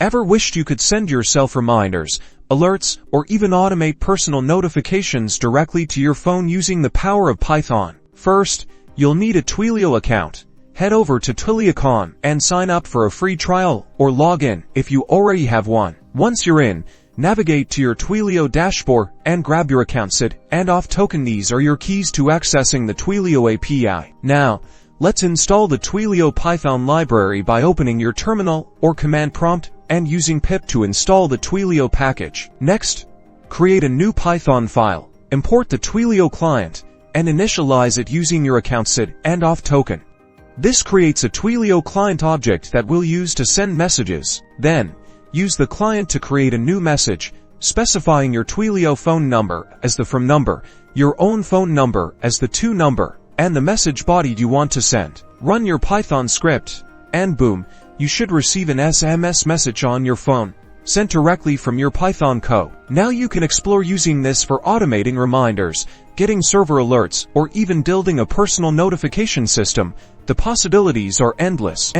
Ever wished you could send yourself reminders, alerts, or even automate personal notifications directly to your phone using the power of Python? First, you'll need a Twilio account. Head over to Twilio.com and sign up for a free trial or log in if you already have one. Once you're in, navigate to your Twilio dashboard and grab your account SID and Auth token. These are your keys to accessing the Twilio API. Now, let's install the Twilio Python library by opening your terminal or command prompt and using pip to install the Twilio package. Next, create a new Python file, import the Twilio client, and initialize it using your account SID and Auth token. This creates a Twilio client object that we'll use to send messages. Then, use the client to create a new message, specifying your Twilio phone number as the from number, your own phone number as the to number, and the message body you want to send. Run your Python script, and boom, you should receive an SMS message on your phone, sent directly from your Python code. Now you can explore using this for automating reminders, getting server alerts, or even building a personal notification system. The possibilities are endless.